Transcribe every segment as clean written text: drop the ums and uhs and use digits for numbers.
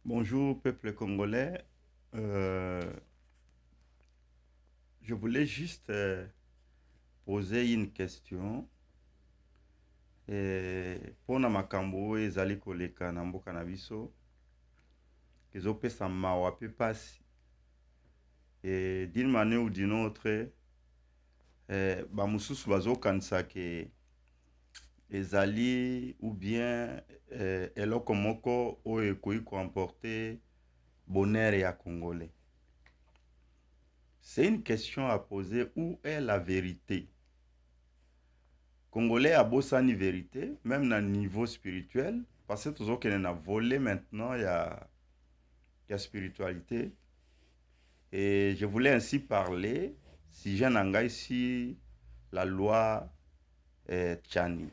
Bonjour peuple congolais. Euh, je voulais juste poser une question. Pona makambo oyo ezali koleka na mboka na biso ezopesa mawa pe pasi. D'une manière ou d'une autre, bamosusu bazokanisa ke ezali ou bien eloko moko oyo ekoki koemporte bonheur ya congolais. C'est une question à poser. Où est la vérité? Congolais a bossani vérité, même dans le niveau spirituel, parce que toujours qu'il a volé maintenant, il y a spiritualité. Et je voulais ainsi parler, si j'ai un ici, la loi Tchani.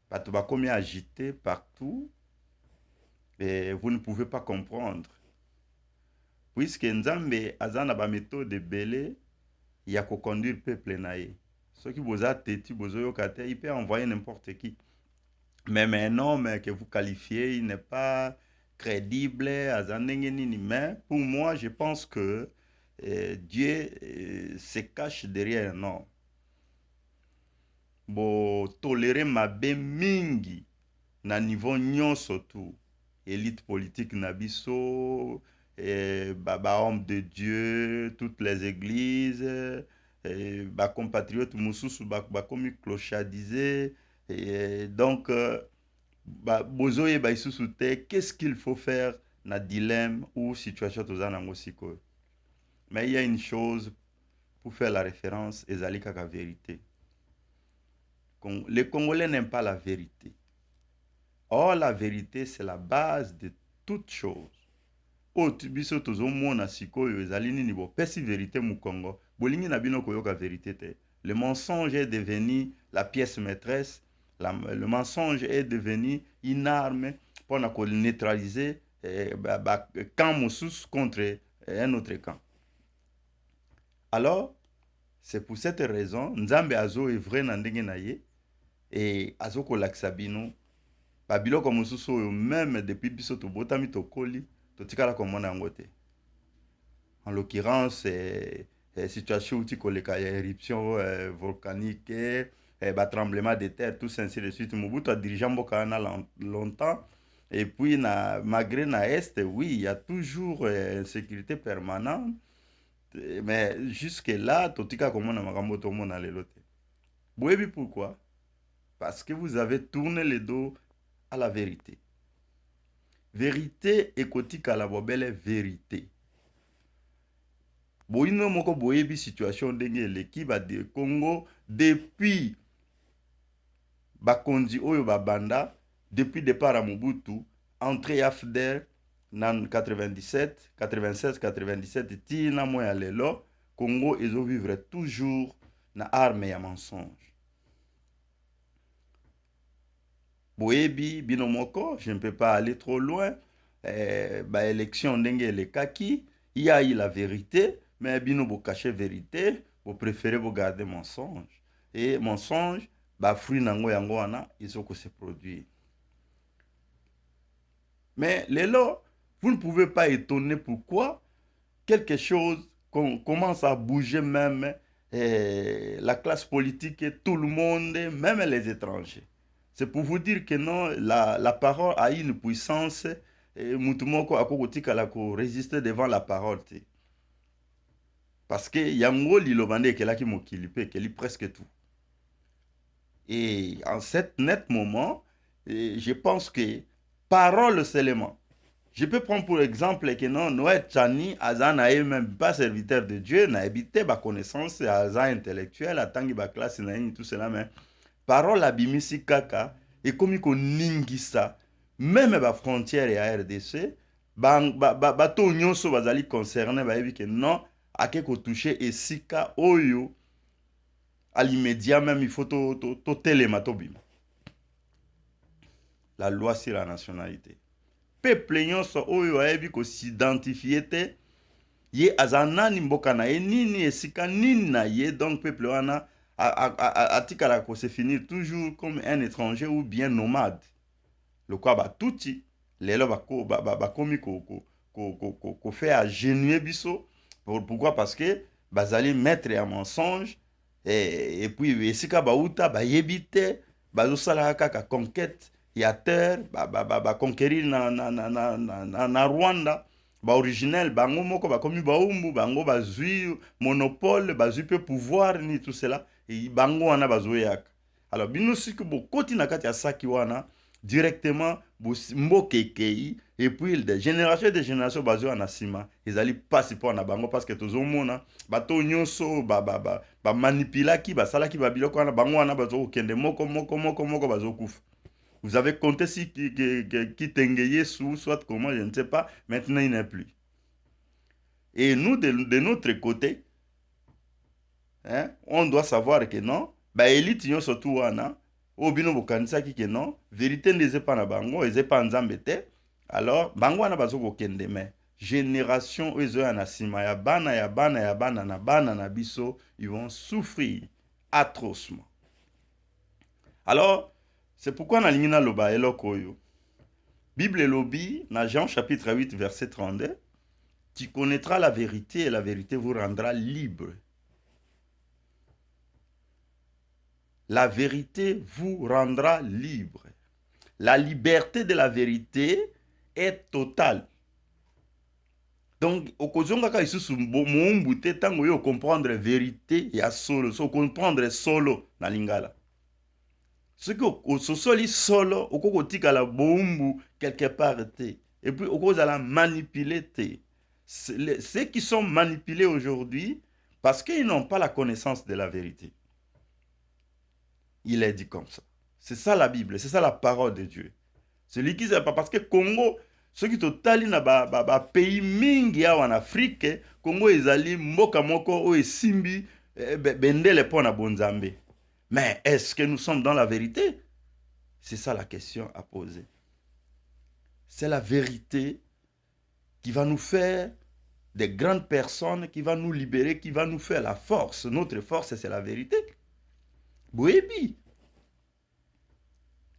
Batuba comme agité partout, et vous ne pouvez pas comprendre. Puisque Nzambe azana ba méthode de belé, il y a qu'à conduire le peuple naïe. Ceux qui vous ont têtu, vous avez il peut envoyer n'importe qui. Mais un homme que vous qualifiez, il n'est pas crédible, mais pour moi, je pense que Dieu se cache derrière un homme. Bo tolérer ma mingi na niveau nyonso tout. Élite politique na biso, homme de Dieu, toutes les églises, compatriotes mususu comme clochardisé. Donc bozoye baisusu te, qu'est-ce qu'il faut faire na dilemme ou situation toza nango sikoyo. Mais il y a une chose pour faire la référence, ezali kaka vérité. Les Congolais n'aiment pas la vérité. Or, la vérité, c'est la base de toute chose. O biso tozomona sikoyo ezali nini bo pesi vérité mu Congo. Bolingi na bino koyoka vérité te. Le mensonge est devenu la pièce maîtresse. Le mensonge est devenu une arme pour neutraliser camp Moussous contre un autre camp. Alors, c'est pour cette raison, Nzambe azo est vrai na ndenge na ye et azo kolakisa bino babiloko mosusu oyo même depuis biso tobotami tokoli totikala komona yango te. En l'occurrence, situation uti koleka ya éruption volcanique, tremblement de terre, tout ça ainsi de suite. Mobutu a dirigé mboka wana longtemps. Et puis, malgré na Est, oui, il y a toujours insécurité permanente. Mais jusque-là, totika komona makambo tomona lelo te. Boyebi pourquoi? Parce que vous avez tourné le dos à la vérité. Vérité ekotika la bobele vérité. Boino moko boyebi situation ndenge eleki ba de Congo depuis bakonzi oyo babanda depuis départ à Mobutu entrée AFDER nan 97 96 97 tina moya lelo Congo ezo vivre toujours na arme ya mensonge. Boyebi bino moko, je ne peux pas aller trop loin. Ba élection ndenge elekaki, il y a eu la vérité, mais bino bo cacher vérité, vous préférez vous garder mensonge. Et mensonge, ba fruit nango yango wana, ils ont se produire. Mais lelo, vous ne pouvez pas étonner pourquoi quelque chose commence à bouger même la classe politique et tout le monde, même les étrangers. C'est pour vous dire que non, la parole a une puissance et mutumoko akokotika la ko résister devant la parole. Parce que yango lilobande kelaki mokili pe keli presque tout. Et en cet net moment, je pense que parole seulement. Je peux prendre pour exemple que non, Noé Tchani, Azana est même pas serviteur de Dieu, n'a habité ma connaissance, Aza intellectuel, Atangi ba classe, tout cela, mais parole abimisi kaka, et comme il ningisa, même ba frontière et à RDC, bato nyonso bazali concerné, ba ebi que non, ake ko toucher et sika oyo, à l'immédiat même, il faut to telema to bima. La loi sur la nationalité. Peuple nyonso oyo ayebi ko s'identifier te ye azanani mboka na ye nini esika nini na ye, donc peuple wana atikala ko se finir toujours comme un étranger ou bien nomade. Le quoi ba tuti lelo bakomi ko faire agenouiller biso. Pourquoi? Parce que bazali maître ya mensonge, et puis esika bauta bayebi te, bazosala kaka conquête ya terre, conquérir na Rwanda, originel bango moko bakomi baumbu, bango bazui monopole, bazui pe pouvoir ni tout cela, et bango wana bazoyaka. Alors bino siki bokoti na kati ya saki wana directement mbokekei, et puis de génération bazo wana sima ezali pasi po na bango, parce que tozomona bato nyonso manipulaki basalaki babiloko wana, bango wana bazo kokende moko bazo kufa. Vous avez compté si qui Tengeye soit comment, je ne sais pas, maintenant il n'est plus. Et nous, de notre côté, hein, on doit savoir que non, élite yon surtout wana, obino bokanisa ki que non, vérité n'est pas na bango, eze pas nzambe te, alors bango wana bazo kokende me. Génération ezo ya na sima ya bana na biso, ils vont souffrir atrocement. Alors, c'est pourquoi na lingina loba eloko yo. Bible lobi, na Jean chapitre 8 verset 32, tu connaîtras la vérité et la vérité vous rendra libre. La vérité vous rendra libre. La liberté de la vérité est totale. Donc, okozonga ka isusu moumbu te tango yo comprendre vérité ya solo, so comprendre solo na lingala. Ce que ososoli solo, okoko tika la moumbu quelque part te. Et puis okoza la manipuler te. Ceux qui sont manipulés aujourd'hui, parce qu'ils n'ont pas la connaissance de la vérité. Il est dit comme ça. C'est ça la Bible, c'est ça la parole de Dieu. Celui qui sait pas, parce que Congo, ceux qui totali na pays mingi en Afrique, Congo ezali mboka moko o esimbi bendele pona bonzambe. Mais est-ce que nous sommes dans la vérité? C'est ça la question à poser. C'est la vérité qui va nous faire des grandes personnes, qui va nous libérer, qui va nous faire la force. Notre force, c'est la vérité. Boebi.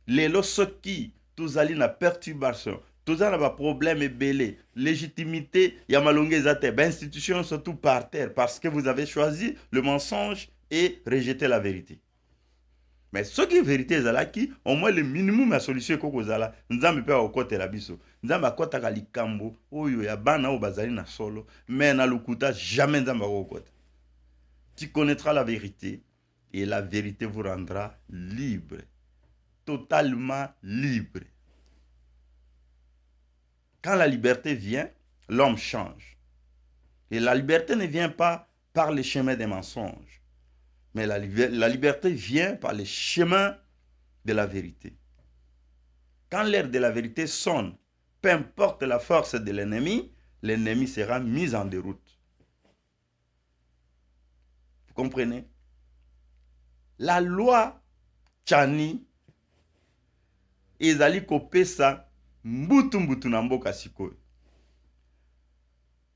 Lelo soki, tozali na perturbation, tozali na problème belé, légitimité, ya malonge zate, institutions surtout par terre, parce que vous avez choisi le mensonge et rejeté la vérité. Mais ce qui est vérité ezalaki, au moins le minimum la solution koko zala, nzambe pe okote la biso. Nzambe akota ka likambo oyo ya bana o bazali na solo, mais na lukuta jamais nzambe okote. Tu connaîtras la vérité et la vérité vous rendra libre. Totalement libre. Quand la liberté vient, l'homme change. Et la liberté ne vient pas par les chemins des mensonges. Mais la liberté vient par les chemins de la vérité. Quand l'heure de la vérité sonne, peu importe la force de l'ennemi sera mis en déroute. Vous comprenez? La loi Tchani ezali kopesa mbutu na mboka sikoyo.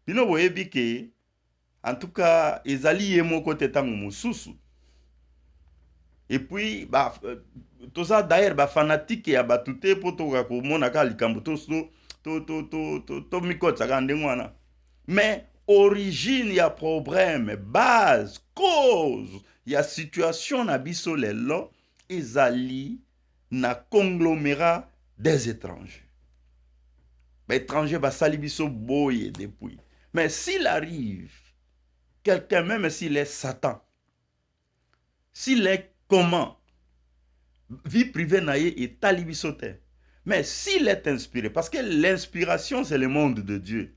Bino boyebi ke, en tout cas, ezali yemoko tetango mususu. Et puis, toza d'ailleurs, fanatique ya batute poto komona ka likambo to mikotsa ka ndengwana. Mais origine ya problème, base, cause ya situation na biso lelo ezali na conglomérat des étrangers. Étrangers basali biso boye depuis. Mais s'il arrive quelqu'un, même s'il est Satan, s'il est comment, vie privée naïe et talibisote, mais s'il est inspiré, parce que l'inspiration c'est le monde de Dieu,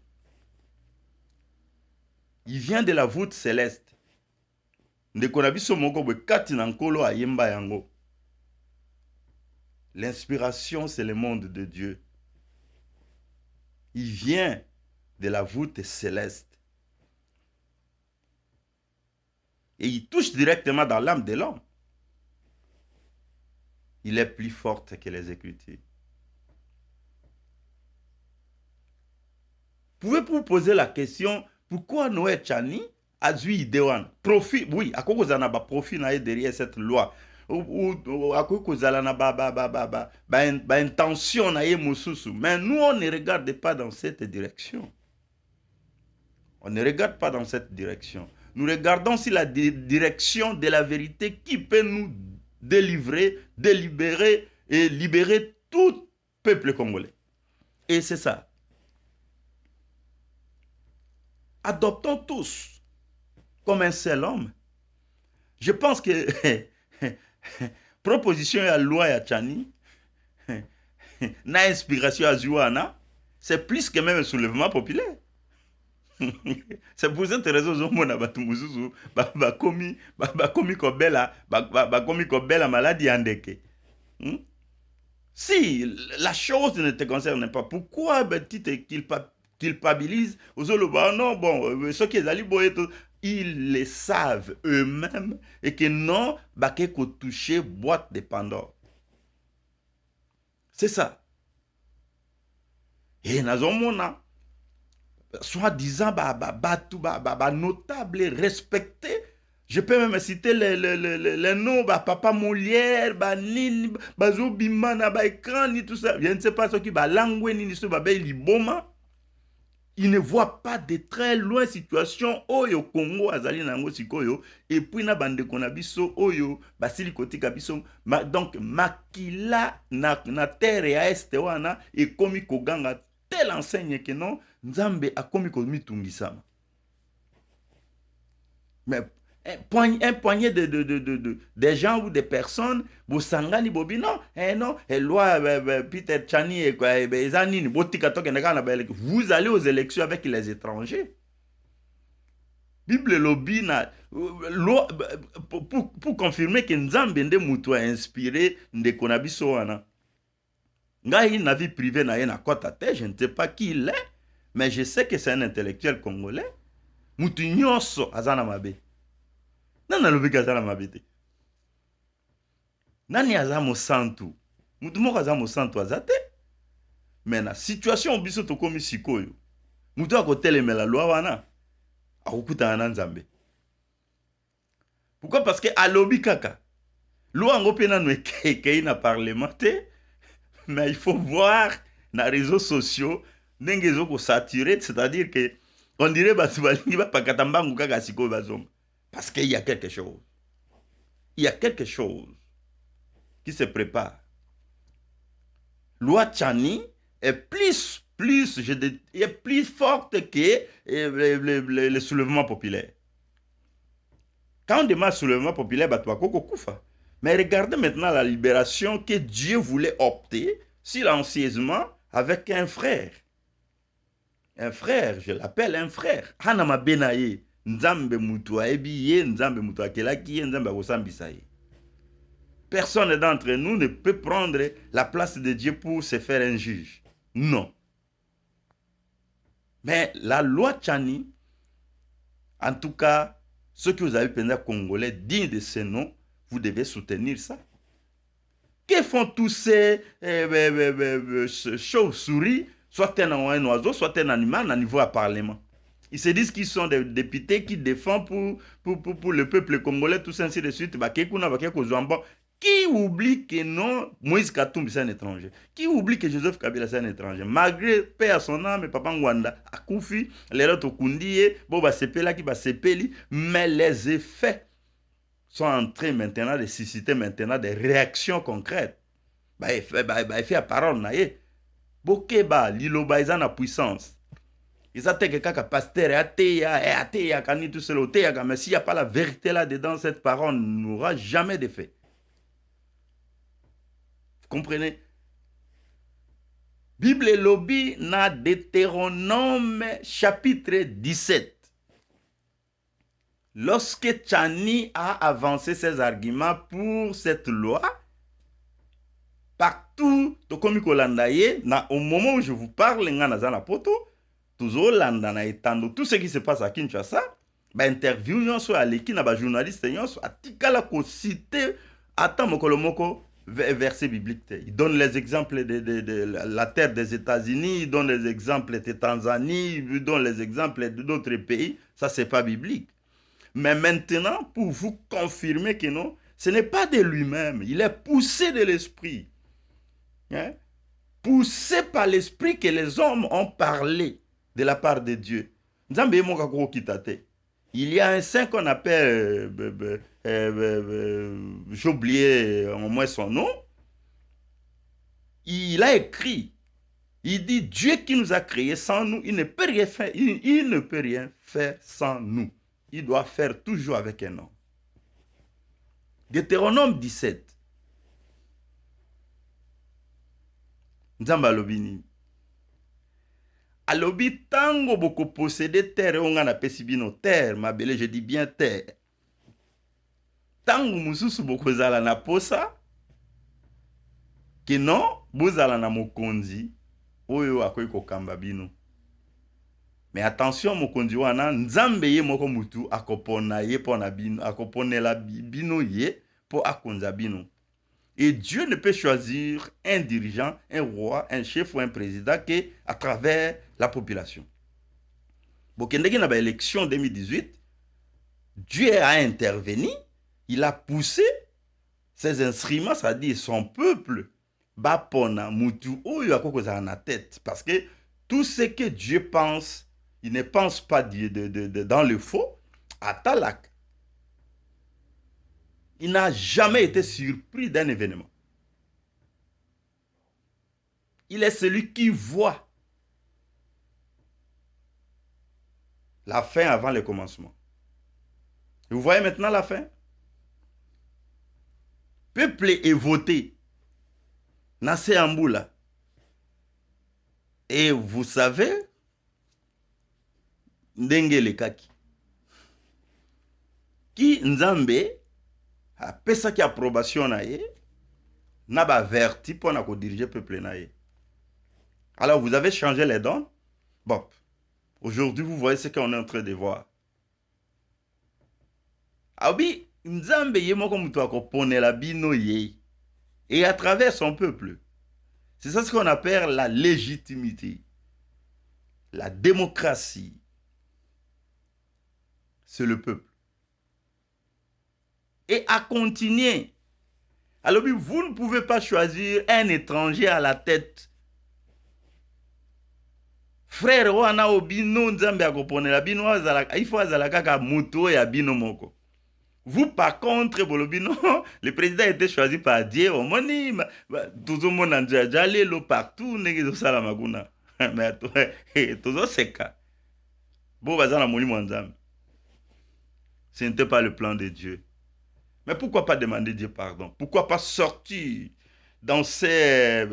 il vient de la voûte céleste. Ndekonabiso moko be kati na nkolo ayemba yango. L'inspiration, c'est le monde de Dieu. Il vient de la voûte céleste. Et il touche directement dans l'âme de l'homme. Il est plus fort que les Écritures. Pouvez-vous poser la question, pourquoi Noé Tchani a dû idéwan? Profit, oui, à cause d'un profit derrière cette loi. ou akoki kozala na ba intention na ye mosusu. Mais nous on ne regarde pas dans cette direction. On ne regarde pas dans cette direction. Nous regardons si la direction de la vérité qui peut nous délivrer, délibérer et libérer tout peuple congolais. Et c'est ça. Adoptons tous comme un seul homme. Je pense que proposition à loi ya Tchani na inspiration à Zouana, c'est plus que même un soulèvement populaire. C'est pour cette raison que batumuzuzu bakomi kobela maladie andeke. Si la chose ne te concerne pas, pourquoi tu te culpabilises? Non, bon, ceux qui sont ils le savent eux-mêmes et que non, bakeko toucher boîte de Pandore. C'est ça. Et nazomona soi-disant notable, respecté. Je peux même citer les noms, Papa Molière, Nini, Bazobimana, Écran, tout ça. Je ne sais pas ce qui va langue, ni ce babé liboma. Il ne voit pas de très loin situation oyo Congo azali nango sikoyo et puis na bande konabiso oyo basili kotika biso donc makila na terre ya este wana et komi koganga tel enseigne que non Nzambe a komi komitungisama. Mais un poignet de gens ou des personnes, Bosangani Bobi, non, non, loi Peter Tchani, vous allez aux élections avec les étrangers. Bible lobby pour confirmer que Nzambe nde mutu a inspiré Ndekonabiso wana. Ngai na vie privée na ye na kota te, je ne sais pas qui il est, mais je sais que c'est un intellectuel congolais. Mutu nyonso azana mabe. Nani alobiki azana mabe te? Nani aza mosantu? Mutu moko aza mosantu aza te? Mais na situation biso tokomi sikoyo. Mutu akotelemela loi wana akokutana na Nzambe. Pourquoi? Parce que alobi kaka. Loi ngo pe nanu ekei na parlement te. Mais il faut voir dans les réseaux sociaux ndenge ezoko saturé, c'est-à-dire que on dirait batu balingi bapakata mbangu kaka sikoyo bazonga. Parce qu'il y a quelque chose. Il y a quelque chose qui se prépare. Loi Tchani est plus forte que le soulèvement populaire. Quand on demande soulèvement populaire, mais regardez maintenant la libération que Dieu voulait opter silencieusement avec un frère. Un frère, je l'appelle un frère. Hanama Benaye. Nzambe mutu aebiye, Nzambe mutu akelaki, Nzambe akosambisa ye. Personne d'entre nous ne peut prendre la place de Dieu pour se faire un juge. Non. Mais la loi Tchani, en tout cas, ceux que vous avez pensé congolais dignes de ce nom, vous devez soutenir ça. Que font tous ces chauves-souris, soit un oiseau, soit un animal, à niveau à parlement? Ils se disent qu'ils sont des députés qui défendent pour le peuple congolais, tout ça, ainsi de suite. Qui oublie que non, Moïse Katumbi c'est un étranger? Qui oublie que Joseph Kabila c'est un étranger? Malgré paix à son âme, Papa Ngwanda a Koufi, les autres Kundiye, Boba Sepela qui va Sepeli, mais les effets sont en train maintenant de susciter maintenant des réactions concrètes. Il fait la parole, naye. Bokeba, liloba, ils ont la puissance. Ils ont que kaka pasteur et ateya, kani tout seul, mais s'il n'y a pas la vérité là-dedans, cette parole n'aura jamais d'effet. Vous comprenez? Bible lobby na Deutéronome chapitre 17. Lorsque Tchani a avancé ses arguments pour cette loi, partout, au moment où je vous parle, tout ce qui se passe à Kinshasa, interview sur Aleki, journaliste, cité verset biblique. Il donne les exemples de la terre des États-Unis, il donne les exemples de Tanzanie, il donne les exemples d'autres pays. Ça, c'est pas biblique. Mais maintenant, pour vous confirmer que non, Ce n'est pas de lui-même. Il est poussé de l'esprit. Hein? Poussé par l'esprit que les hommes ont parlé de la part de Dieu. Il y a un saint qu'on appelle, j'ai oublié au moins son nom. Il a écrit, il dit, Dieu qui nous a créés sans nous, il ne peut rien faire, il ne peut rien faire sans nous. Il doit faire toujours avec un homme. Deutéronome 17. Nzamba alobini. Alobi tango boko posséder terre onga na pesi bino terre, mabele je dis bien terre. Tango mususu boko zala na posa, que non, bozala na mokonzi, oyo akoyi kokamba bino. Mais attention, mokonzi wana, nzambe ye moko mutu akopona ye pona bino, akoponela bino ye po akonza bino. Et Dieu ne peut choisir un dirigeant, un roi, un chef ou un président qu'à travers la population. Bon, quand il y a eu l'élection 2018, Dieu a intervenu, il a poussé ses instruments, c'est-à-dire son peuple, bapona, mutu, oyo akokoza na tête. Parce que tout ce que Dieu pense, il ne pense pas dans le faux, à Talak. Il n'a jamais été surpris d'un événement. Il est celui qui voit la fin avant le commencement. Vous voyez maintenant la fin? Peuple est voté. Nassé Amboula. Et vous savez, Ndenge Lekaki. Qui Nzambe a pesa qui approbation na ye, n'a pas averti pour na ko diriger peuple na ye. Alors vous avez changé les dons. Bon, aujourd'hui vous voyez ce qu'on est en train de voir. Abi Nzambe ye moko mutu akoponela bino ye, et à travers son peuple. C'est ça ce qu'on appelle la légitimité, la démocratie. C'est le peuple. Et à continuer. Alors, vous ne pouvez pas choisir un étranger à la tête. Frère, wana obino nzambe akoponela bino azalaka, il faut azalaka ka muto ya bino moko. Vous par contre, bolobino, le président a été choisi par Dieu. Au moni, tout le monde a déjà allé partout, négatif ça la maguna. Mais tout c'est cas. Bon, bazana moni mwanzambe. Ce n'était pas le plan de Dieu. Mais pourquoi pas demander Dieu pardon? Pourquoi pas sortir dans ces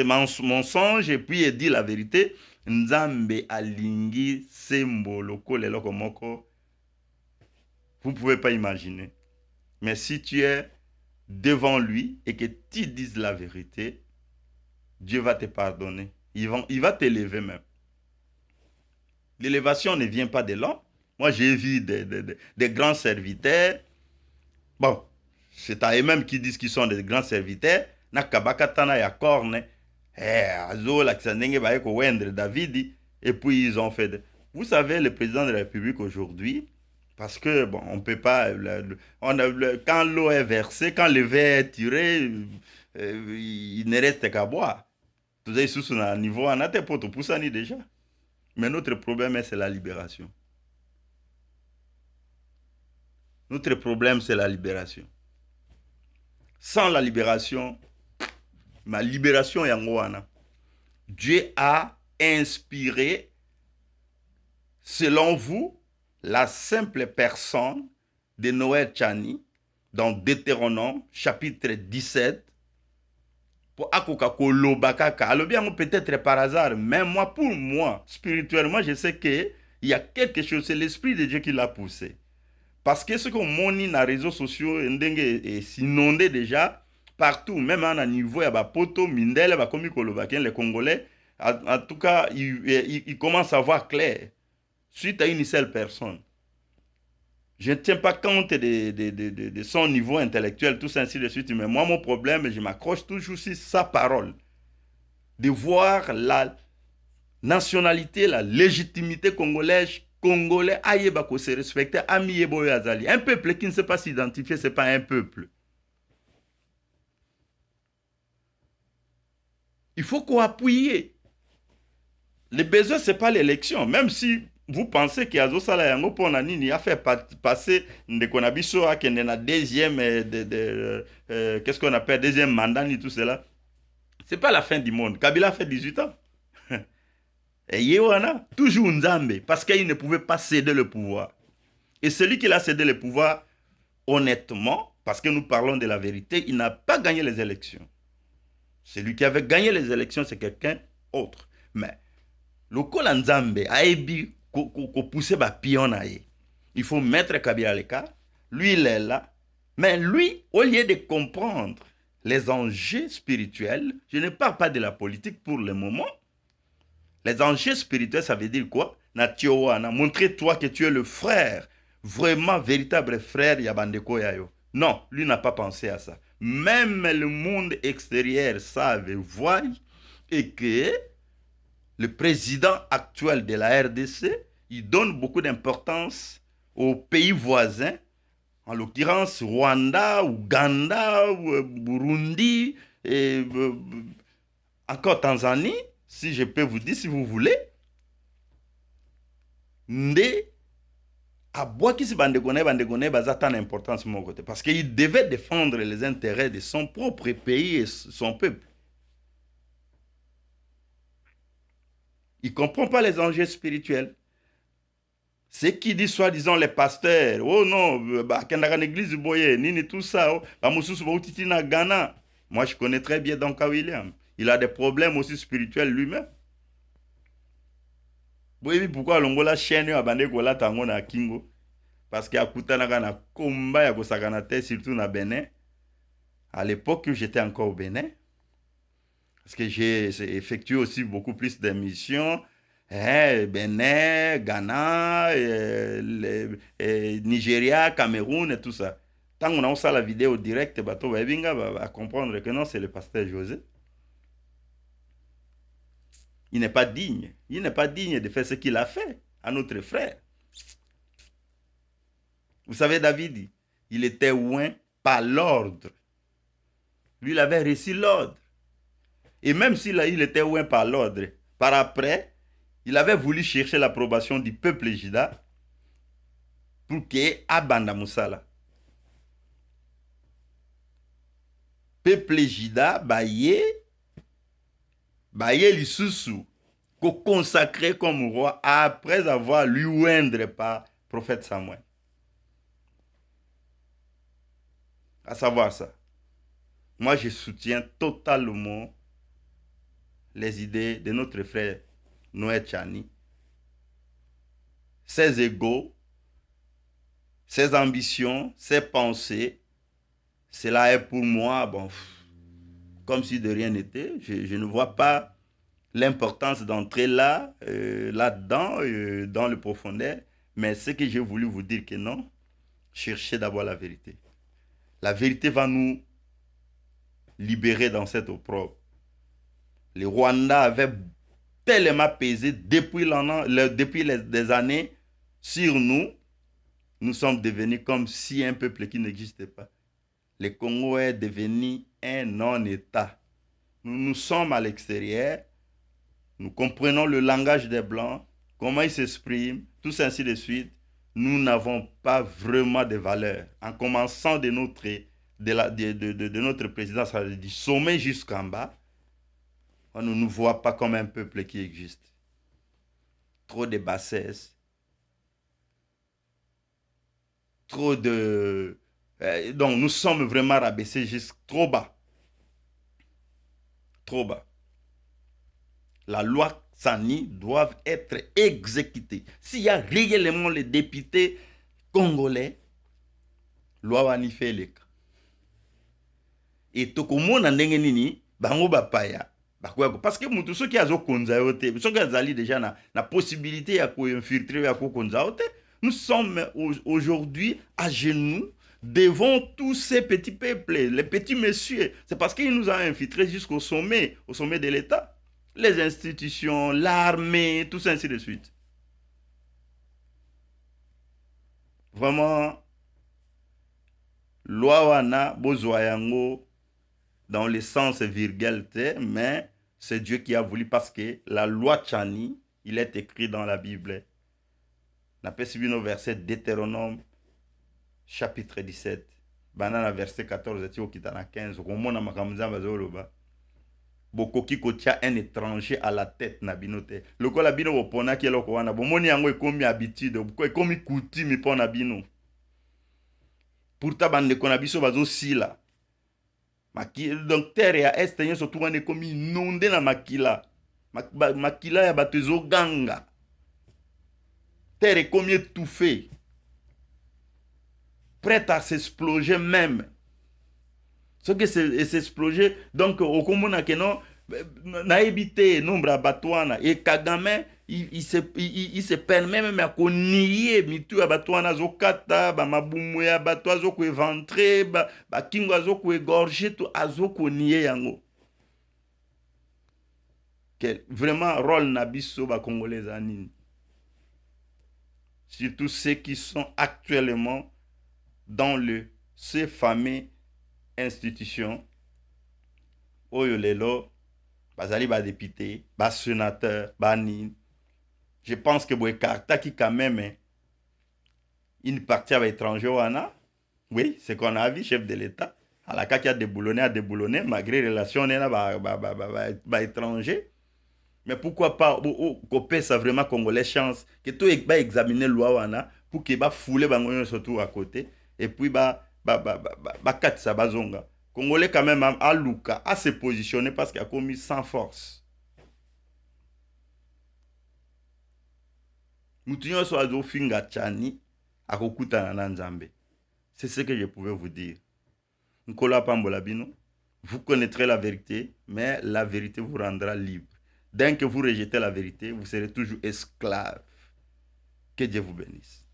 mensonges et puis dire la vérité? Nzambe alingi semboloko leloko moko. Vous ne pouvez pas imaginer. Mais si tu es devant lui et que tu dises la vérité, Dieu va te pardonner. Il va t'élever même. L'élévation ne vient pas de l'homme. Moi, j'ai vu des grands serviteurs. Bon, c'est à eux-mêmes qui disent qu'ils sont des grands serviteurs. Nakabakatana ya corne. Azo la kisandenge ba ko wendre David. Et puis ils ont fait. Vous savez, le président de la République aujourd'hui, parce que bon, on peut pas. Quand l'eau est versée, quand le verre est tiré, il ne reste qu'à boire. Tout ça, sous un niveau, on a des potes pour ça déjà. Mais notre problème, c'est la libération. Notre problème, c'est la libération. Sans la libération, ma libération est en Goana. Dieu a inspiré, selon vous, la simple personne de Noël Tchani dans Deutéronome, chapitre 17, pour Akoka Kolobakaka. Alors bien, peut-être par hasard, mais moi, pour moi, spirituellement, je sais qu'il y a quelque chose, c'est l'Esprit de Dieu qui l'a poussé. Parce que ce qu'on montre dans les réseaux sociaux est inondé déjà partout, même à un niveau, il y a des potos, mindele, les Congolais, en tout cas, ils commencent à voir clair suite à une seule personne. Je ne tiens pas compte de son niveau intellectuel, tout ça ainsi de suite, mais moi, mon problème, je m'accroche toujours sur sa parole. De voir la nationalité, la légitimité congolaise Congolais ayeba ko se respecter ami yebo yazali. Un peuple qui ne sait pas s'identifier, c'est pas un peuple. Il faut qu'on appuie. Le besoin, ce n'est pas l'élection. Même si vous pensez qu'il y a Zosala Yango pour Nanini a fait passer Ndekonabiso à la deuxième, qu'est-ce qu'on appelle, deuxième mandat, ni tout cela. Ce n'est pas la fin du monde. Kabila a fait 18 ans. Et Yewana, toujours Nzambe, parce qu'il ne pouvait pas céder le pouvoir. Et celui qui a cédé le pouvoir, honnêtement, parce que nous parlons de la vérité, il n'a pas gagné les élections. Celui qui avait gagné les élections, c'est quelqu'un autre. Mais le Kola Nzambe a ébi qu'on poussait ba pion. Il faut mettre Kabila à l'écart. Lui, il est là. Mais lui, au lieu de comprendre les enjeux spirituels, je ne parle pas de la politique pour le moment. Les enjeux spirituels, ça veut dire quoi? Montre-toi que tu es le frère, vraiment véritable frère Yabandeko Yayo. Non, lui n'a pas pensé à ça. Même le monde extérieur savait voir et que le président actuel de la RDC, il donne beaucoup d'importance aux pays voisins, en l'occurrence Rwanda, Ouganda, Burundi, et encore Tanzanie, si je peux vous dire, si vous voulez. Nde Abouakisi Bandegone bazatan importance mon côté parce qu'il devait défendre les intérêts de son propre pays et son peuple. Il ne comprend pas les enjeux spirituels. Ce qui dit soi-disant les pasteurs, oh non, Kendaka l'église boye, nini tout ça, na Ghana. Moi je connais très bien Donka William. Il a des problèmes aussi spirituels lui-même. Oui, pourquoi l'ongola chaîne a bandé gola tango na Kingo? Parce qu'il y a Koutanaka na combat ya Gosaganate, surtout na Bénin. À l'époque où j'étais encore au Bénin, parce que j'ai effectué aussi beaucoup plus d'émissions, Bénin, Ghana, Nigeria, Cameroun et tout ça. Tant qu'on a ça la vidéo directe, bateau va comprendre que non, c'est le pasteur José. Il n'est pas digne. Il n'est pas digne de faire ce qu'il a fait à notre frère. Vous savez, David, il était oint par l'ordre. Lui, il avait reçu l'ordre. Et même s'il était oint par l'ordre, par après, il avait voulu chercher l'approbation du peuple Jida pour que Abanda Moussala. Peuple Jida, baye l'Issousou, consacré comme roi après avoir lui oindre par prophète Samuel. À savoir ça. Moi, je soutiens totalement les idées de notre frère Noé Tchani. Ses égos, ses ambitions, ses pensées, cela est pour moi, bon, comme si de rien n'était. Je ne vois pas l'importance d'entrer là, là-dedans, dans le profondeur. Mais ce que j'ai voulu vous dire que non, cherchez d'abord la vérité. La vérité va nous libérer dans cette opprobre. Le Rwanda avait tellement pesé depuis des années sur nous. Nous sommes devenus comme si un peuple qui n'existait pas. Le Congo est devenu un non-État. Nous sommes à l'extérieur. Nous comprenons le langage des Blancs, comment ils s'expriment, tout ça ainsi de suite. Nous n'avons pas vraiment de valeur. En commençant de notre présidence, du sommet jusqu'en bas, on ne nous voit pas comme un peuple qui existe. Trop de bassesse. Trop de... donc nous sommes vraiment rabaissés jusqu'à trop bas. Trop bas. La loi Sani doivent être exécutées. S'il y a réellement les députés congolais, loi va n'y faire les cas. Et tout le monde a dit, bango bapaya. Parce que mutu soki azo konza yote, soki azali déjà na possibilité ya ko infiltrer ya ko konza yote, nous sommes aujourd'hui à genoux devant tous ces petits peuples, les petits messieurs. C'est parce qu'ils nous ont infiltrés jusqu'au sommet de l'État. Les institutions, l'armée, tout ça ainsi de suite. vraiment loi wana bozwa yango dans le sens virgule te, mais c'est Dieu qui a voulu parce que la loi Chani, il est écrit dans la Bible. Napesi bino verset Deutéronome chapitre 17. Banana verset 14 ati okita na 15. Okomona makambo nzambe azoloba. Bokoki kotia un étranger à la tête na bino te. Lokola bino boponaki eloko wana, bomoni yango ekomi habitude, ekomi coutume mpo na bino. Pourtant bandeko na biso bazosila. Donc terre ya este nyonso tu wana ekomi inonde na makila. Makila ya bato ezoganga. Terre ekomi étouffée. Prête à s'exploser même. Ce que s'exploser, donc au komona que non, na évité nombre abatouana et Kagame il se permet même à konier mitu abatouana zokata ba mabumu ya batwa zoko éventré ba kingo azoko égorger tout azoko nier yango. Quel vraiment rôle na biso ba congolais anine. Surtout ceux qui sont actuellement dans ces fameux institutions oyo lelo bazali ba député, ba sénateur, ba nini. Je pense que boekarta qui quand même une partie à étranger wana. Oui, c'est qu'on a vu chef de l'État à la qui a déboulonné malgré relation na ba étranger. Mais pourquoi pas couper ça vraiment congolais chance que tout ba examiner loi wana pour que ba fouler bango surtout à côté et puis ba katisa bazonga. Congolais quand même à Luka à se positionner parce qu'il a commis sans force. Mutunyo so azo finga chani akokuta na nzambe. C'est ce que je pouvais vous dire. Nkola pambola bino, vous connaîtrez la vérité, mais la vérité vous rendra libre. Dès que vous rejetez la vérité, vous serez toujours esclave. Que Dieu vous bénisse.